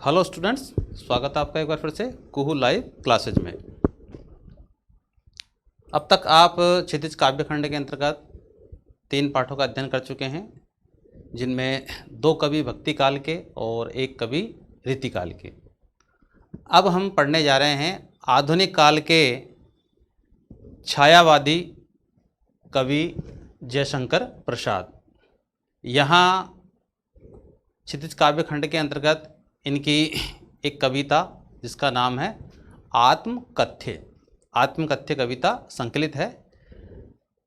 Hello students, स्वागत है आपका एक बार फिर से कुहू लाइव क्लासेज में। अब तक आप क्षितिज काव्यखंड के अंतर्गत 3 पाठों का अध्ययन कर चुके हैं, जिनमें 2 कवि भक्ति काल के और 1 कवि रीति काल के। अब हम पढ़ने जा रहे हैं आधुनिक काल के छायावादी कवि जयशंकर प्रसाद। यहाँ क्षितिज काव्यखंड के अंतर्गत इनकी एक कविता जिसका नाम है आत्मकथ्य कविता संकलित है।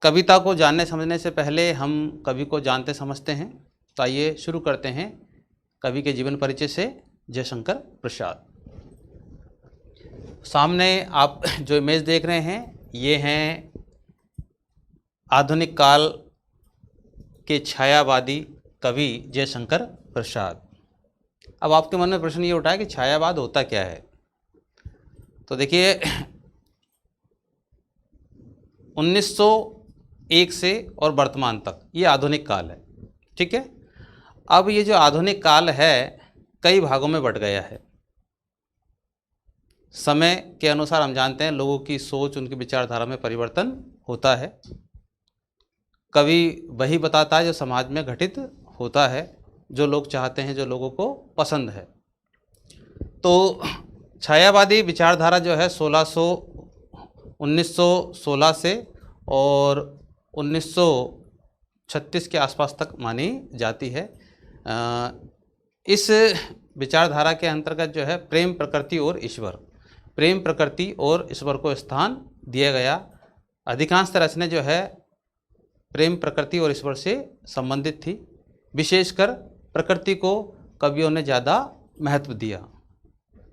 कविता को जानने समझने से पहले हम कवि को जानते समझते हैं। तो आइए शुरू करते हैं कवि के जीवन परिचय से। जयशंकर प्रसाद। सामने आप जो इमेज देख रहे हैं ये हैं आधुनिक काल के छायावादी कवि जयशंकर प्रसाद। अब आपके मन में प्रश्न ये उठा है कि छायावाद होता क्या है। तो देखिए 1901 से और वर्तमान तक ये आधुनिक काल है, ठीक है। अब ये जो आधुनिक काल है कई भागों में बंट गया है। समय के अनुसार हम जानते हैं लोगों की सोच, उनकी विचारधारा में परिवर्तन होता है। कवि वही बताता है जो समाज में घटित होता है, जो लोग चाहते हैं, जो लोगों को पसंद है। तो छायावादी विचारधारा जो है 1916 से और 1936 के आसपास तक मानी जाती है। इस विचारधारा के अंतर्गत जो है प्रेम, प्रकृति और ईश्वर को स्थान दिया गया। अधिकांश रचनाएं जो है प्रेम, प्रकृति और ईश्वर से संबंधित थी। विशेषकर प्रकृति को कवियों ने ज़्यादा महत्व दिया।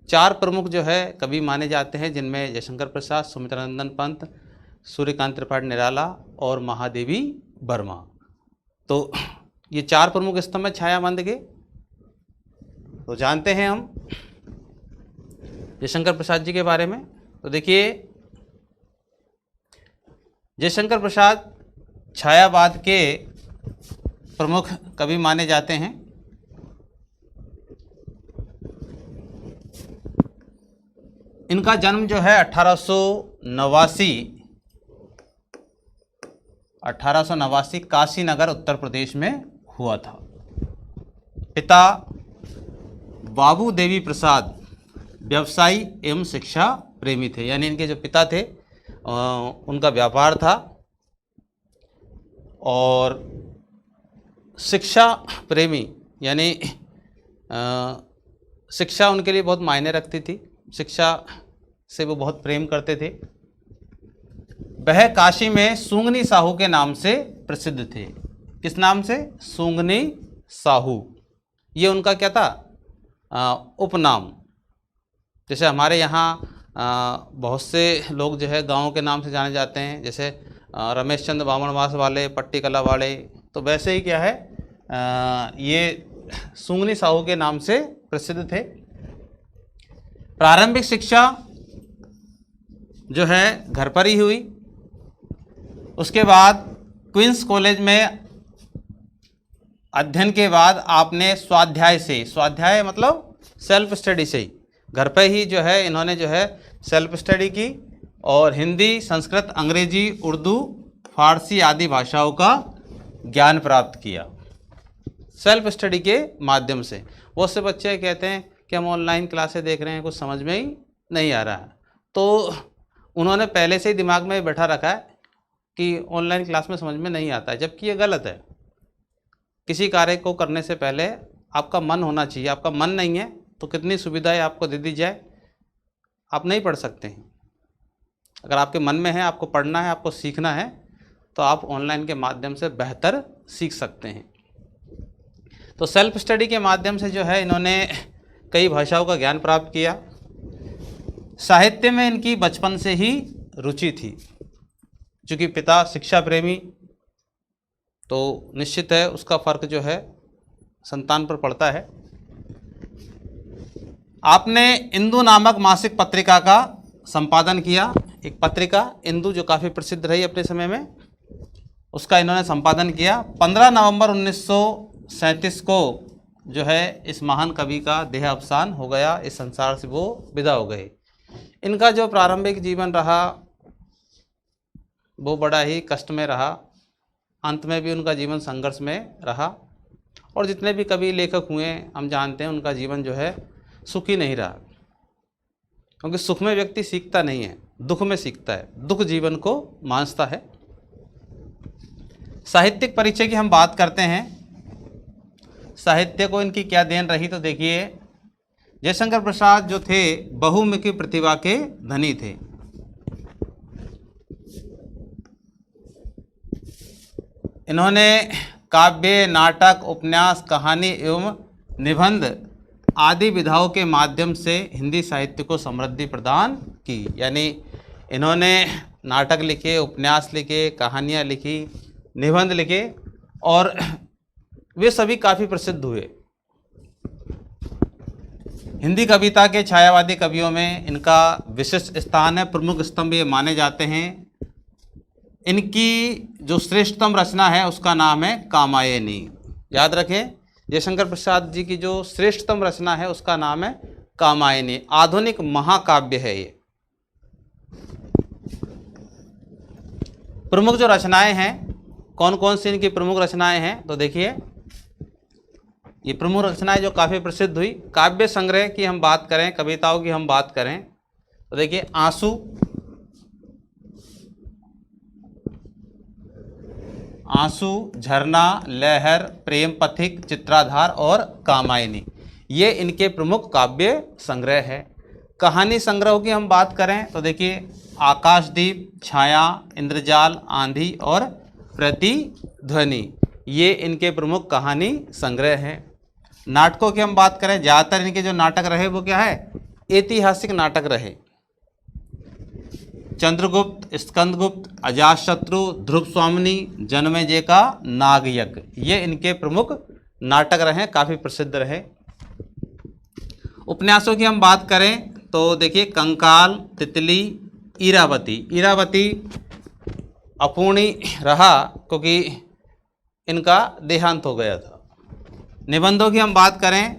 4 प्रमुख जो है कवि माने जाते हैं, जिनमें जयशंकर प्रसाद, सुमित्रानंदन पंत, सूर्यकांत त्रिपाठी निराला और महादेवी वर्मा। तो ये 4 प्रमुख स्तंभ है छायावाद के। तो जानते हैं हम जयशंकर प्रसाद जी के बारे में। तो देखिए जयशंकर प्रसाद छायावाद के प्रमुख कवि माने जाते हैं। इनका जन्म जो है 1889 काशी नगर उत्तर प्रदेश में हुआ था। पिता बाबू देवी प्रसाद व्यवसायी एवं शिक्षा प्रेमी थे, यानी इनके जो पिता थे उनका व्यापार था और शिक्षा प्रेमी, यानी शिक्षा उनके लिए बहुत मायने रखती थी। शिक्षा से वो बहुत प्रेम करते थे। वह काशी में सूंगनी साहू के नाम से प्रसिद्ध थे। किस नाम से? सूंगनी साहू। ये उनका क्या था? उपनाम। जैसे हमारे यहाँ बहुत से लोग जो है गाँव के नाम से जाने जाते हैं, जैसे रमेश चंद्र बामणवास वाले, पट्टी कला वाले। तो वैसे ही क्या है, ये सूंगनी साहू के नाम से प्रसिद्ध थे। प्रारंभिक शिक्षा जो है घर पर ही हुई। उसके बाद क्वींस कॉलेज में अध्ययन के बाद आपने स्वाध्याय मतलब सेल्फ स्टडी से ही, घर पर ही जो है इन्होंने जो है सेल्फ स्टडी की और हिंदी, संस्कृत, अंग्रेजी, उर्दू, फारसी आदि भाषाओं का ज्ञान प्राप्त किया सेल्फ स्टडी के माध्यम से। बहुत से बच्चे कहते हैं कि हम ऑनलाइन क्लासें देख रहे हैं, कुछ समझ में ही नहीं आ रहा है। तो उन्होंने पहले से ही दिमाग में बैठा रखा है कि ऑनलाइन क्लास में समझ में नहीं आता है, जबकि ये गलत है। किसी कार्य को करने से पहले आपका मन होना चाहिए। आपका मन नहीं है तो कितनी सुविधाएं आपको दे दी जाए, आप नहीं पढ़ सकते हैं। अगर आपके मन में है, आपको पढ़ना है, आपको सीखना है, तो आप ऑनलाइन के माध्यम से बेहतर सीख सकते हैं। तो सेल्फ स्टडी के माध्यम से जो है इन्होंने कई भाषाओं का ज्ञान प्राप्त किया। साहित्य में इनकी बचपन से ही रुचि थी। चूँकि पिता शिक्षा प्रेमी, तो निश्चित है उसका फर्क जो है संतान पर पड़ता है। आपने इंदु नामक मासिक पत्रिका का संपादन किया। एक पत्रिका इंदु जो काफ़ी प्रसिद्ध रही अपने समय में, उसका इन्होंने संपादन किया। 15 नवंबर 1937 को जो है इस महान कवि का देह अवसान हो गया, इस संसार से वो विदा हो गए। इनका जो प्रारंभिक जीवन रहा वो बड़ा ही कष्टमय रहा, अंत में भी उनका जीवन संघर्ष में रहा, और जितने भी कवि लेखक हुए हम जानते हैं उनका जीवन जो है सुखी नहीं रहा, क्योंकि सुख में व्यक्ति सीखता नहीं है, दुख में सीखता है, दुख जीवन को मांसता है। साहित्यिक परिचय की हम बात करते हैं, साहित्य को इनकी क्या देन रही, तो देखिए जयशंकर प्रसाद जो थे बहुमुखी प्रतिभा के धनी थे। इन्होंने काव्य, नाटक, उपन्यास, कहानी एवं निबंध आदि विधाओं के माध्यम से हिंदी साहित्य को समृद्धि प्रदान की। यानी इन्होंने नाटक लिखे, उपन्यास लिखे, कहानियाँ लिखी, निबंध लिखे, और वे सभी काफ़ी प्रसिद्ध हुए। हिंदी कविता के छायावादी कवियों में इनका विशिष्ट स्थान है, प्रमुख स्तंभ ये माने जाते हैं। इनकी जो श्रेष्ठतम रचना है उसका नाम है कामायनी। याद रखें, जयशंकर प्रसाद जी की जो श्रेष्ठतम रचना है उसका नाम है कामायनी। आधुनिक महाकाव्य है ये। प्रमुख जो रचनाएं हैं, कौन कौन सी इनकी प्रमुख रचनाएं हैं, तो देखिए ये प्रमुख रचनाएं जो काफ़ी प्रसिद्ध हुई। काव्य संग्रह की हम बात करें, कविताओं की हम बात करें, तो देखिए आंसू, आंसू, झरना, लहर, प्रेम पथिक, चित्राधार और कामायनी, ये इनके प्रमुख काव्य संग्रह है। कहानी संग्रह की हम बात करें तो देखिए आकाशदीप, छाया, इंद्रजाल, आंधी और प्रतिध्वनि, ये इनके प्रमुख कहानी संग्रह हैं। नाटकों की हम बात करें, ज़्यादातर इनके जो नाटक रहे वो क्या है, ऐतिहासिक नाटक रहे। चंद्रगुप्त, स्कंदगुप्त, अजातशत्रु, ध्रुव स्वामिनी, जन्मेजय का नागयज्ञ, ये इनके प्रमुख नाटक रहे, काफ़ी प्रसिद्ध रहे। उपन्यासों की हम बात करें तो देखिए कंकाल, तितली, इरावती। इरावती अपूर्णी रहा क्योंकि इनका देहांत हो गया था। निबंधों की हम बात करें,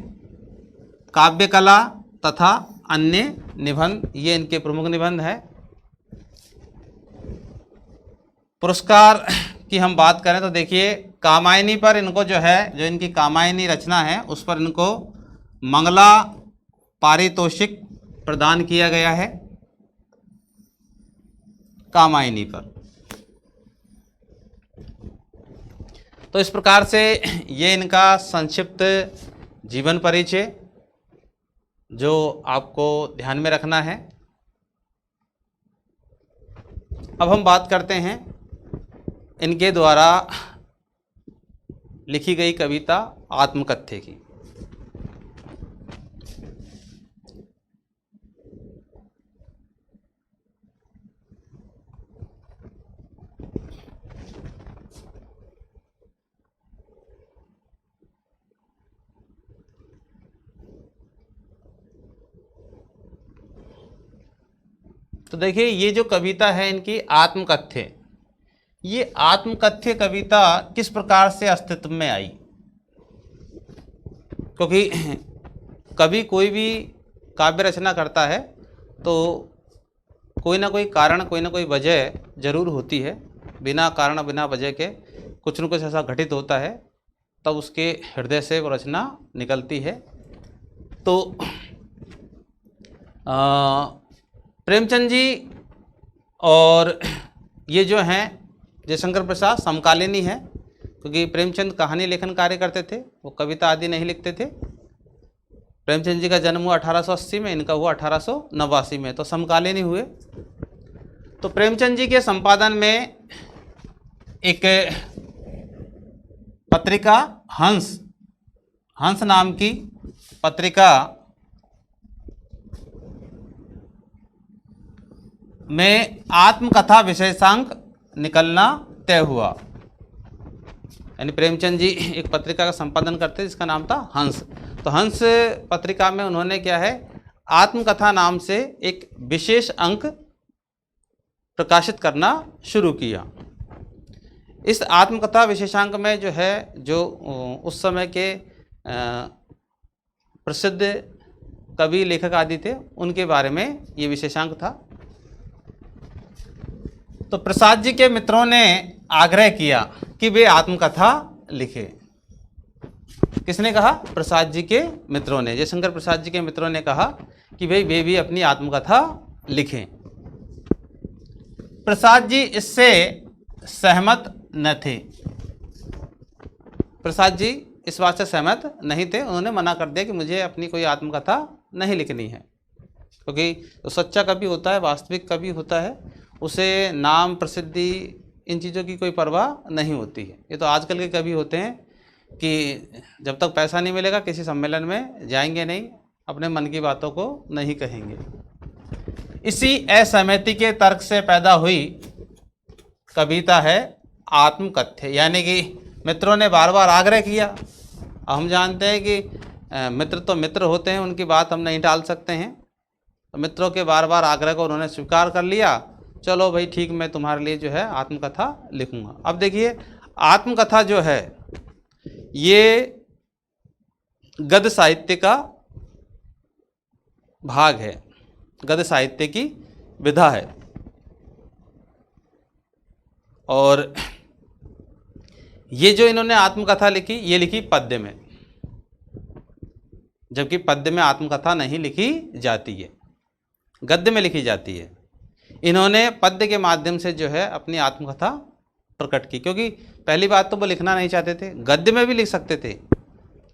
काव्य कला तथा अन्य निबंध, ये इनके प्रमुख निबंध है। पुरस्कार की हम बात करें तो देखिए कामायनी पर इनको जो है, जो इनकी कामायनी रचना है उस पर इनको मंगला पारितोषिक प्रदान किया गया है, कामायनी पर। तो इस प्रकार से ये इनका संक्षिप्त जीवन परिचय जो आपको ध्यान में रखना है। अब हम बात करते हैं इनके द्वारा लिखी गई कविता आत्मकथ्य की। तो देखिए ये जो कविता है इनकी आत्मकथ्य, ये आत्मकथ्य कविता किस प्रकार से अस्तित्व में आई, क्योंकि कभी कोई भी काव्य रचना करता है तो कोई ना कोई कारण, कोई ना कोई वजह जरूर होती है। बिना कारण बिना वजह के कुछ न कुछ ऐसा घटित होता है, तब उसके हृदय से वो रचना निकलती है। तो प्रेमचंद जी और ये जो हैं जयशंकर प्रसाद समकालीन ही है, क्योंकि प्रेमचंद कहानी लेखन कार्य करते थे, वो कविता आदि नहीं लिखते थे। प्रेमचंद जी का जन्म हुआ 1880 में, इनका हुआ 1889 में, तो समकालीन ही हुए। तो प्रेमचंद जी के संपादन में एक पत्रिका हंस नाम की पत्रिका में आत्मकथा विशेषांक निकलना तय हुआ। यानी प्रेमचंद जी एक पत्रिका का संपादन करते जिसका नाम था हंस। तो हंस पत्रिका में उन्होंने क्या है, आत्मकथा नाम से एक विशेष अंक प्रकाशित करना शुरू किया। इस आत्मकथा विशेषांक में जो है, जो उस समय के प्रसिद्ध कवि लेखक आदि थे, उनके बारे में ये विशेषांक था। तो प्रसाद जी के मित्रों ने आग्रह किया कि वे आत्मकथा लिखे। किसने कहा? प्रसाद जी के मित्रों ने, जयशंकर प्रसाद जी के मित्रों ने कहा कि भाई वे भी अपनी आत्मकथा लिखें। प्रसाद जी इससे सहमत न थे। प्रसाद जी इस बात से सहमत नहीं थे, उन्होंने मना कर दिया कि मुझे अपनी कोई आत्मकथा नहीं लिखनी है, क्योंकि तो सच्चा कवि होता है, वास्तविक कवि होता है, उसे नाम प्रसिद्धि इन चीज़ों की कोई परवाह नहीं होती है। ये तो आजकल के कवि होते हैं कि जब तक पैसा नहीं मिलेगा किसी सम्मेलन में जाएंगे नहीं, अपने मन की बातों को नहीं कहेंगे। इसी असहमति के तर्क से पैदा हुई कविता है आत्मकथ्य, यानी कि मित्रों ने बार बार आग्रह किया। अब हम जानते हैं कि मित्र तो मित्र होते हैं, उनकी बात हम नहीं टाल सकते हैं। तो मित्रों के बार बार आग्रह को उन्होंने स्वीकार कर लिया, चलो भाई ठीक, मैं तुम्हारे लिए जो है आत्मकथा लिखूंगा। अब देखिए, आत्मकथा जो है ये गद्य साहित्य का भाग है, गद्य साहित्य की विधा है, और ये जो इन्होंने आत्मकथा लिखी, ये लिखी पद्य में, जबकि पद्य में आत्मकथा नहीं लिखी जाती है, गद्य में लिखी जाती है। इन्होंने पद्य के माध्यम से जो है अपनी आत्मकथा प्रकट की, क्योंकि पहली बात तो वो लिखना नहीं चाहते थे, गद्य में भी लिख सकते थे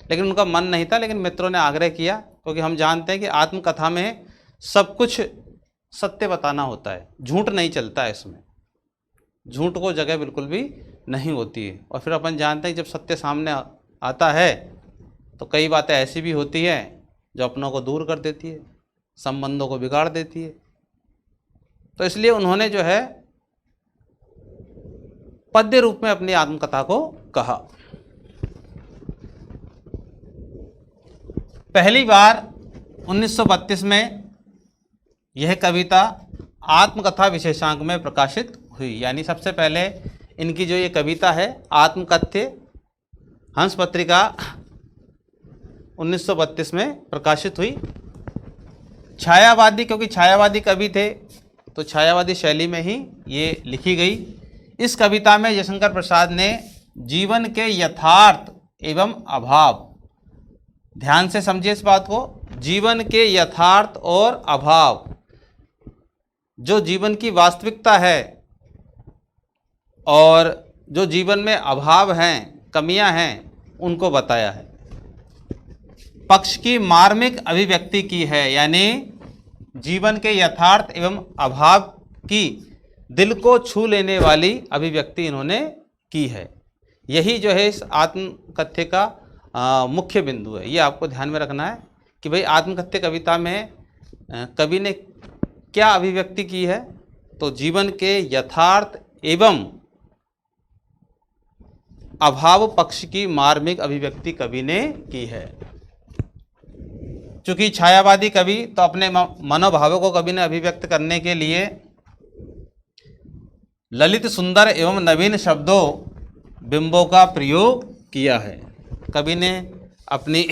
लेकिन उनका मन नहीं था, लेकिन मित्रों ने आग्रह किया, क्योंकि हम जानते हैं कि आत्मकथा में सब कुछ सत्य बताना होता है, झूठ नहीं चलता है इसमें, झूठ को जगह बिल्कुल भी नहीं होती है। और फिर अपन जानते हैं जब सत्य सामने आता है तो कई बातें ऐसी भी होती हैं जो अपनों को दूर कर देती है, संबंधों को बिगाड़ देती है। तो इसलिए उन्होंने जो है पद्य रूप में अपनी आत्मकथा को कहा। पहली बार 1932 में यह कविता आत्मकथा विशेषांक में प्रकाशित हुई, यानी सबसे पहले इनकी जो ये कविता है आत्मकथ्य हंस पत्रिका 1932 में प्रकाशित हुई। छायावादी, क्योंकि छायावादी कवि थे तो छायावादी शैली में ही ये लिखी गई। इस कविता में जयशंकर प्रसाद ने जीवन के यथार्थ एवं अभाव, ध्यान से समझिए इस बात को, जीवन के यथार्थ और अभाव, जो जीवन की वास्तविकता है और जो जीवन में अभाव हैं, कमियां हैं, उनको बताया है। पक्ष की मार्मिक अभिव्यक्ति की है, यानी जीवन के यथार्थ एवं अभाव की दिल को छू लेने वाली अभिव्यक्ति इन्होंने की है। यही जो है इस आत्मकथ्य का मुख्य बिंदु है। ये आपको ध्यान में रखना है कि भाई आत्मकथ्य कविता में कवि ने क्या अभिव्यक्ति की है, तो जीवन के यथार्थ एवं अभाव पक्ष की मार्मिक अभिव्यक्ति कवि ने की है। चूंकि छायावादी कवि तो अपने मनोभावों को कवि ने अभिव्यक्त करने के लिए ललित सुंदर एवं नवीन शब्दों बिंबों का प्रयोग किया है। कवि ने अपनी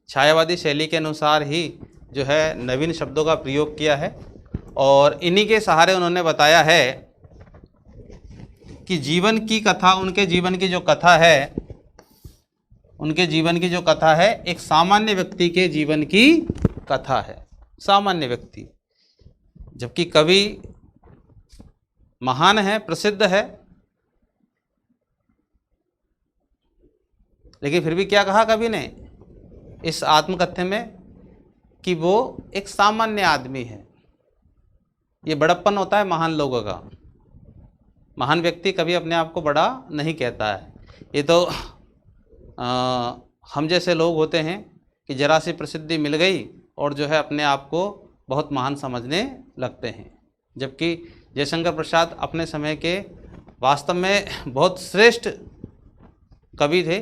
छायावादी शैली के अनुसार ही जो है नवीन शब्दों का प्रयोग किया है, और इन्हीं के सहारे उन्होंने बताया है कि जीवन की कथा, उनके जीवन की जो कथा है, उनके जीवन की जो कथा है एक सामान्य व्यक्ति के जीवन की कथा है, सामान्य व्यक्ति। जबकि कवि महान है, प्रसिद्ध है, लेकिन फिर भी क्या कहा कवि ने इस आत्मकथ्य में कि वो एक सामान्य आदमी है। ये बड़प्पन होता है महान लोगों का। महान व्यक्ति कभी अपने आप को बड़ा नहीं कहता है। ये तो हम जैसे लोग होते हैं कि जरा सी प्रसिद्धि मिल गई और जो है अपने आप को बहुत महान समझने लगते हैं। जबकि जयशंकर प्रसाद अपने समय के वास्तव में बहुत श्रेष्ठ कवि थे,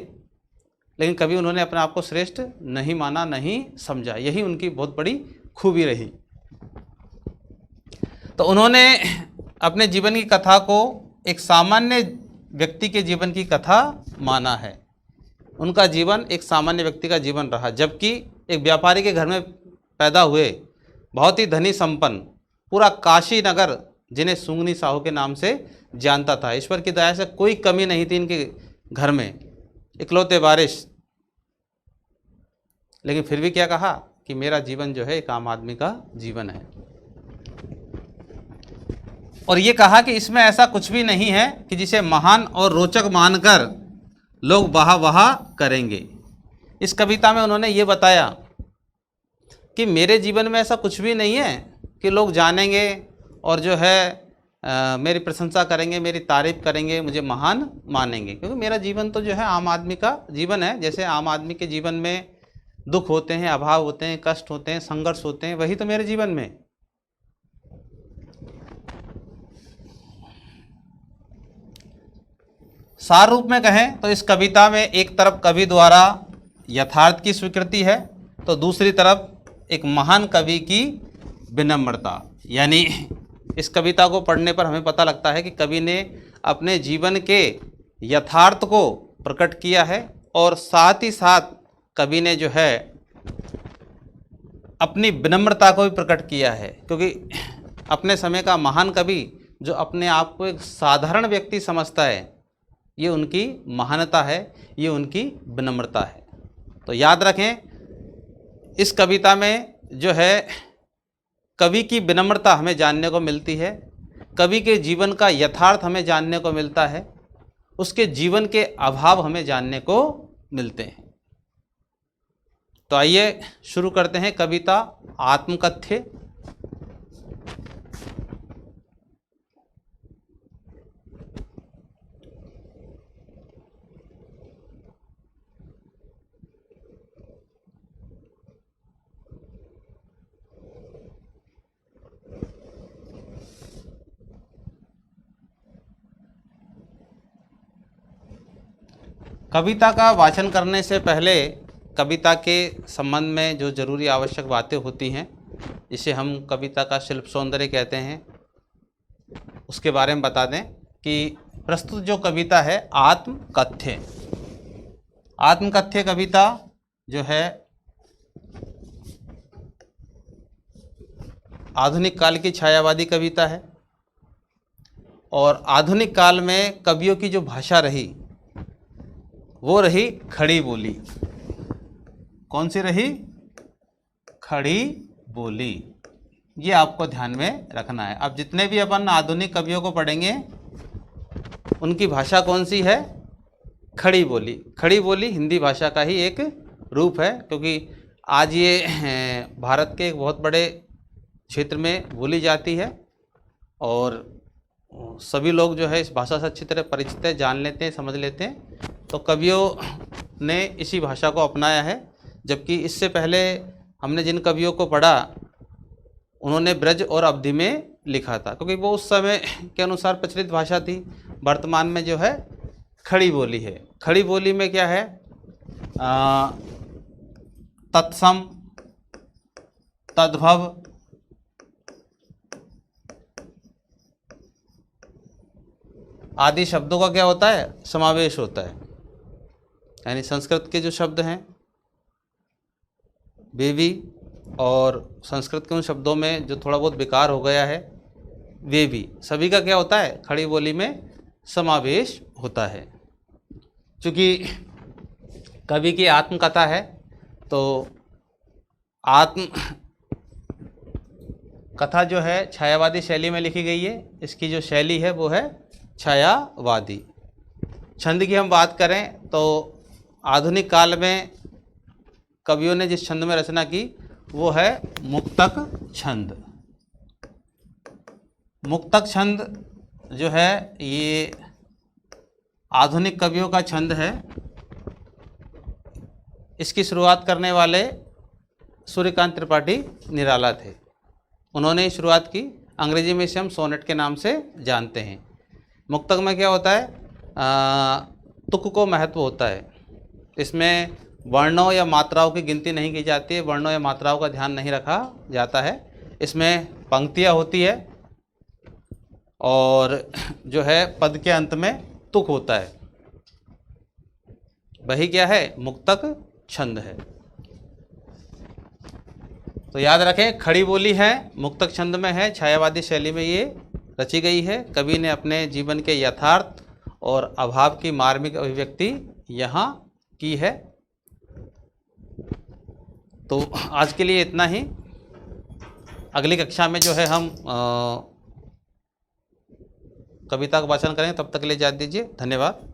लेकिन कभी उन्होंने अपने आप को श्रेष्ठ नहीं माना, नहीं समझा। यही उनकी बहुत बड़ी खूबी रही। तो उन्होंने अपने जीवन की कथा को एक सामान्य व्यक्ति के जीवन की कथा माना है। उनका जीवन एक सामान्य व्यक्ति का जीवन रहा, जबकि एक व्यापारी के घर में पैदा हुए, बहुत ही धनी संपन्न, पूरा काशी नगर जिन्हें सुंगनी साहू के नाम से जानता था। ईश्वर की दया से कोई कमी नहीं थी इनके घर में, इकलौते वारिस, लेकिन फिर भी क्या कहा कि मेरा जीवन जो है एक आम आदमी का जीवन है। और ये कहा कि इसमें ऐसा कुछ भी नहीं है कि जिसे महान और रोचक मानकर लोग वाह करेंगे। इस कविता में उन्होंने ये बताया कि मेरे जीवन में ऐसा कुछ भी नहीं है कि लोग जानेंगे और जो है मेरी प्रशंसा करेंगे, मेरी तारीफ करेंगे, मुझे महान मानेंगे, क्योंकि मेरा जीवन तो जो है आम आदमी का जीवन है। जैसे आम आदमी के जीवन में दुख होते हैं, अभाव होते हैं, कष्ट होते हैं, संघर्ष होते हैं, वही तो मेरे जीवन में। सार रूप में कहें तो इस कविता में एक तरफ कवि द्वारा यथार्थ की स्वीकृति है, तो दूसरी तरफ एक महान कवि की विनम्रता। यानी इस कविता को पढ़ने पर हमें पता लगता है कि कवि ने अपने जीवन के यथार्थ को प्रकट किया है और साथ ही साथ कवि ने जो है अपनी विनम्रता को भी प्रकट किया है, क्योंकि अपने समय का महान कवि जो अपने आप को एक साधारण व्यक्ति समझता है, ये उनकी महानता है, ये उनकी विनम्रता है। तो याद रखें, इस कविता में जो है कवि की विनम्रता हमें जानने को मिलती है, कवि के जीवन का यथार्थ हमें जानने को मिलता है, उसके जीवन के अभाव हमें जानने को मिलते हैं। तो आइए शुरू करते हैं कविता आत्मकथ्य। कविता का वाचन करने से पहले कविता के संबंध में जो जरूरी आवश्यक बातें होती हैं, इसे हम कविता का शिल्प सौंदर्य कहते हैं, उसके बारे में बता दें कि प्रस्तुत जो कविता है आत्मकथ्य, आत्मकथ्य कविता जो है आधुनिक काल की छायावादी कविता है। और आधुनिक काल में कवियों की जो भाषा रही वो रही खड़ी बोली। कौन सी रही? खड़ी बोली। ये आपको ध्यान में रखना है। अब जितने भी अपन आधुनिक कवियों को पढ़ेंगे उनकी भाषा कौन सी है? खड़ी बोली। खड़ी बोली हिंदी भाषा का ही एक रूप है, क्योंकि आज ये भारत के एक बहुत बड़े क्षेत्र में बोली जाती है और सभी लोग जो है इस भाषा से अच्छी तरह परिचित है, जान लेते हैं, समझ लेते हैं। तो कवियों ने इसी भाषा को अपनाया है, जबकि इससे पहले हमने जिन कवियों को पढ़ा उन्होंने ब्रज और अवधि में लिखा था, क्योंकि वो उस समय के अनुसार प्रचलित भाषा थी। वर्तमान में जो है खड़ी बोली है। खड़ी बोली में क्या है? तत्सम, तद्भव, आदि शब्दों का क्या होता है? समावेश होता है। यानी संस्कृत के जो शब्द हैं वे भी, और संस्कृत के उन शब्दों में जो थोड़ा बहुत बेकार हो गया है वे भी, सभी का क्या होता है? खड़ी बोली में समावेश होता है। चूँकि कवि की आत्मकथा है तो आत्म कथा जो है छायावादी शैली में लिखी गई है। इसकी जो शैली है वो है छायावादी। छंद की हम बात करें तो आधुनिक काल में कवियों ने जिस छंद में रचना की वो है मुक्तक छंद। मुक्तक छंद जो है ये आधुनिक कवियों का छंद है। इसकी शुरुआत करने वाले सूर्यकांत त्रिपाठी निराला थे। उन्होंने शुरुआत की। अंग्रेजी में इसे हम सोनेट के नाम से जानते हैं। मुक्तक में क्या होता है? तुक को महत्व होता है। इसमें वर्णों या मात्राओं की गिनती नहीं की जाती है, वर्णों या मात्राओं का ध्यान नहीं रखा जाता है। इसमें पंक्तियाँ होती है और जो है पद के अंत में तुक होता है। वही क्या है, मुक्तक छंद है। तो याद रखें, खड़ी बोली है, मुक्तक छंद में है, छायावादी शैली में ये रची गई है। कवि ने अपने जीवन के यथार्थ और अभाव की मार्मिक अभिव्यक्ति यहाँ की है। तो आज के लिए इतना ही। अगली कक्षा में जो है हम कविता का वाचन करेंगे। तब तक के लिए इजाज़त दीजिए। धन्यवाद।